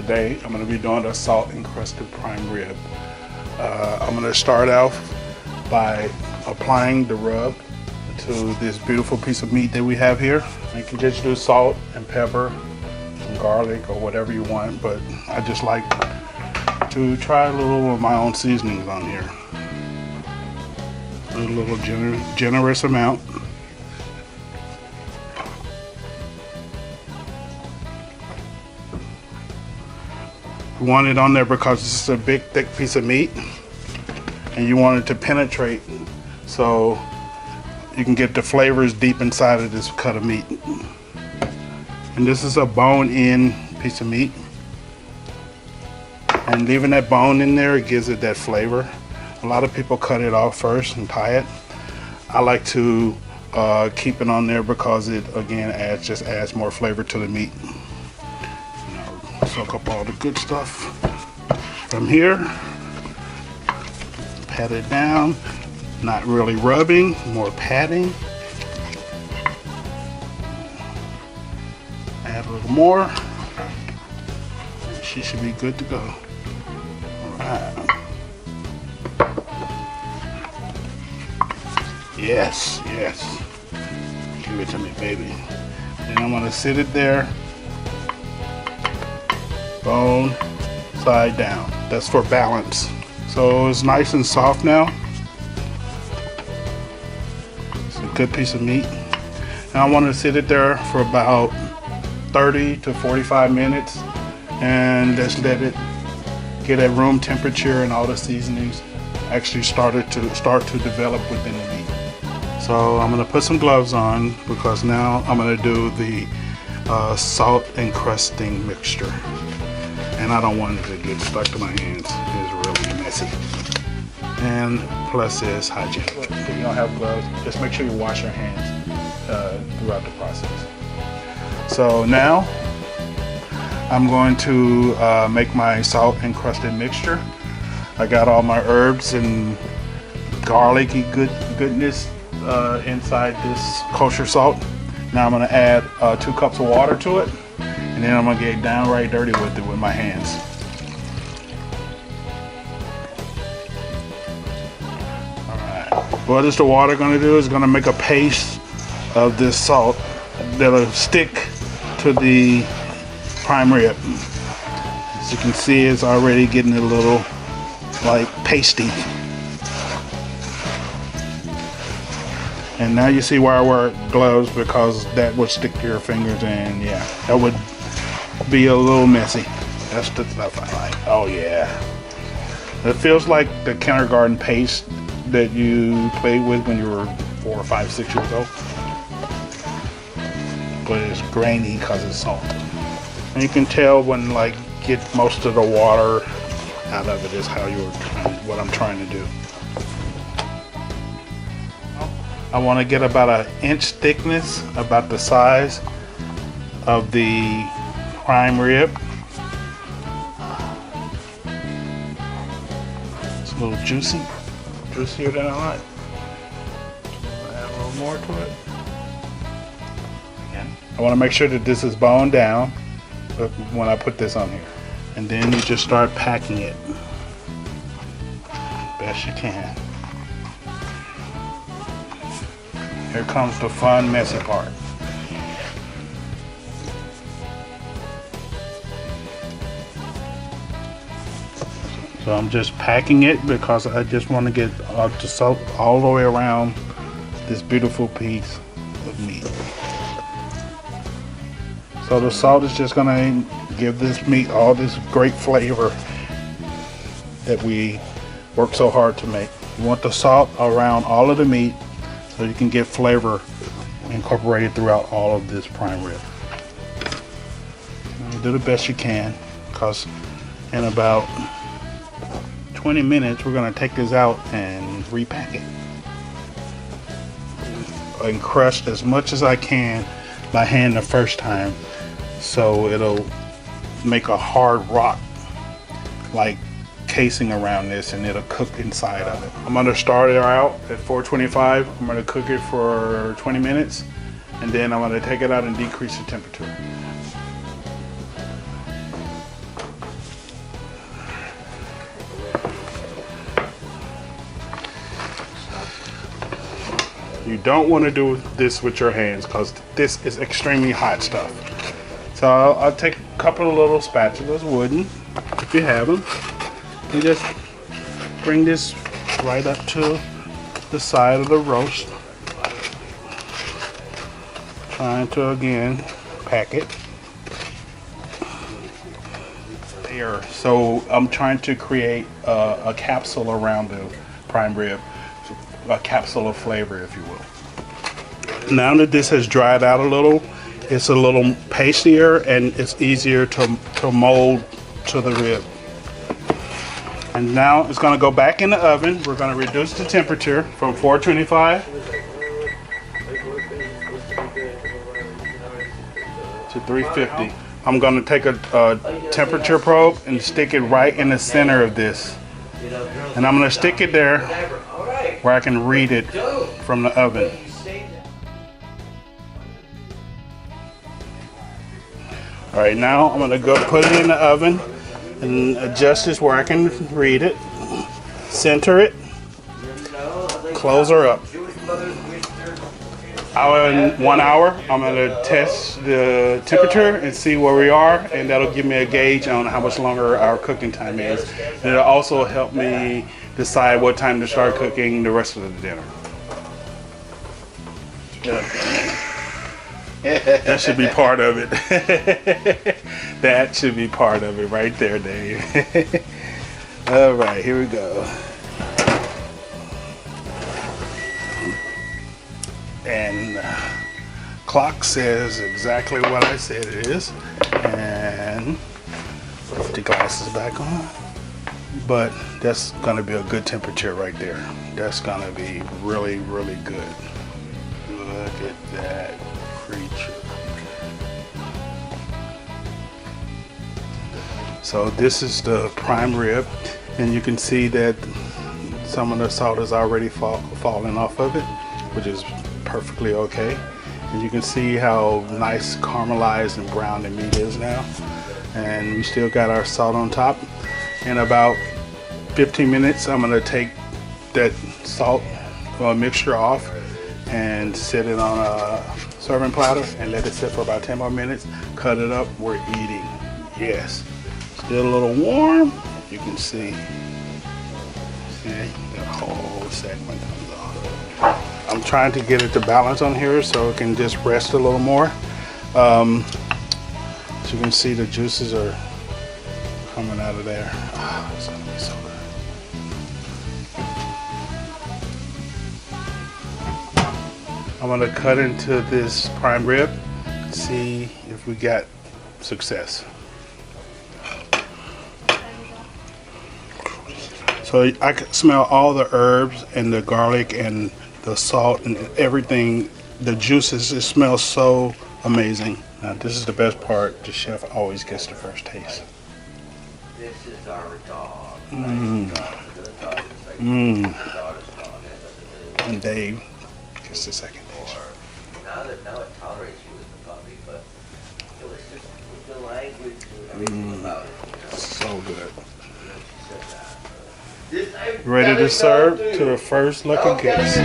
today I'm going to be doing a salt encrusted prime rib. I'm going to start off by applying the rub to this beautiful piece of meat that we have here. You can just do salt and pepper, some garlic or whatever you want, but I just like to try a little of my own seasonings on here. A little generous amount. You want it on there because this is a big thick piece of meat and you want it to penetrate so you can get the flavors deep inside of this cut of meat. And this is a bone-in piece of meat, and leaving that bone in there, it gives it that flavor. A lot of people cut it off first and tie it. I like to keep it on there because it again adds more flavor to the meat. Soak up all the good stuff from here. Pat it down, not really rubbing, more patting. Add a little more. She should be good to go. All right. Yes, yes. Give it to me, baby. Then I'm gonna sit it there. Bone side down. That's for balance. So it's nice and soft now. It's a good piece of meat. And I want to sit it there for about 30 to 45 minutes and just let it get at room temperature and all the seasonings actually start to develop within the meat. So I'm going to put some gloves on because now I'm going to do the salt encrusting mixture. And I don't want it to get stuck to my hands. It's really messy. And plus it's hygienic. If you don't have gloves, just make sure you wash your hands throughout the process. So now I'm going to make my salt encrusted mixture. I got all my herbs and garlicky goodness inside this kosher salt. Now I'm going to add 2 cups of water to it. And then I'm gonna get downright dirty with it with my hands. Alright. What is the water gonna do? Is gonna make a paste of this salt that'll stick to the prime rib. As you can see, it's already getting a little like pasty. And now you see why I wear gloves, because that would stick to your fingers, and yeah, that would be a little messy. That's the stuff I like. Oh yeah. It feels like the kindergarten paste that you played with when you were 4 or 5, 6 years old. But it's grainy because it's salt. And you can tell when like get most of the water out of it is what I'm trying to do. I want to get about 1 inch thickness, about the size of the prime rib. It's a little juicier than I like. Add a little more to it. Again, I want to make sure that this is boned down when I put this on here. And then you just start packing it best you can. Here comes the fun, messy part. So I'm just packing it because I just want to get the salt all the way around this beautiful piece of meat. So the salt is just going to give this meat all this great flavor that we work so hard to make. You want the salt around all of the meat so you can get flavor incorporated throughout all of this prime rib. Do the best you can, because in about 20 minutes we're going to take this out and repack it and crush as much as I can by hand the first time, so it'll make a hard rock like casing around this, and it'll cook inside of it. I'm going to start it out at 425. I'm going to cook it for 20 minutes, and then I'm going to take it out and decrease the temperature. You don't want to do this with your hands because this is extremely hot stuff. So I'll take a couple of little spatulas, wooden, if you have them. You just bring this right up to the side of the roast. Trying to, again, pack it. There. So I'm trying to create a capsule around the prime rib. A capsule of flavor, if you will. Now that this has dried out a little, it's a little pastier and it's easier to mold to the rib. And now it's going to go back in the oven. We're going to reduce the temperature from 425 to 350. I'm going to take a temperature probe and stick it right in the center of this. And I'm going to stick it there where I can read it from the oven. All right, now I'm going to go put it in the oven and adjust this where I can read it. Center it. Close her up. In 1 hour, I'm going to test the temperature and see where we are, and that'll give me a gauge on how much longer our cooking time is. And it'll also help me decide what time to start cooking the rest of the dinner. That should be part of it. That should be part of it right there, Dave. All right, here we go. And clock says exactly what I said it is. And put the glasses back on. But that's gonna be a good temperature right there. That's gonna be really, really good. Look at that creature. So this is the prime rib, and you can see that some of the salt is already falling off of it, which is perfectly okay. And you can see how nice caramelized and brown the meat is now. And we still got our salt on top. In about 15 minutes, I'm gonna take that salt mixture off and set it on a serving platter and let it sit for about 10 more minutes. Cut it up, we're eating. Yes, still a little warm. You can see the whole segment comes off. I'm trying to get it to balance on here so it can just rest a little more. As you can see, the juices are coming out of there. Oh, it's gonna be so good. I'm gonna cut into this prime rib, see if we got success. So I can smell all the herbs and the garlic and the salt and everything, the juices. It smells so amazing. Now this is the best part. The chef always gets the first taste. This is our dog. And Dave gets the second taste. Now it tolerates you as the puppy, but it was just the language and everything about it. So good. Ready to serve to the first lucky guest.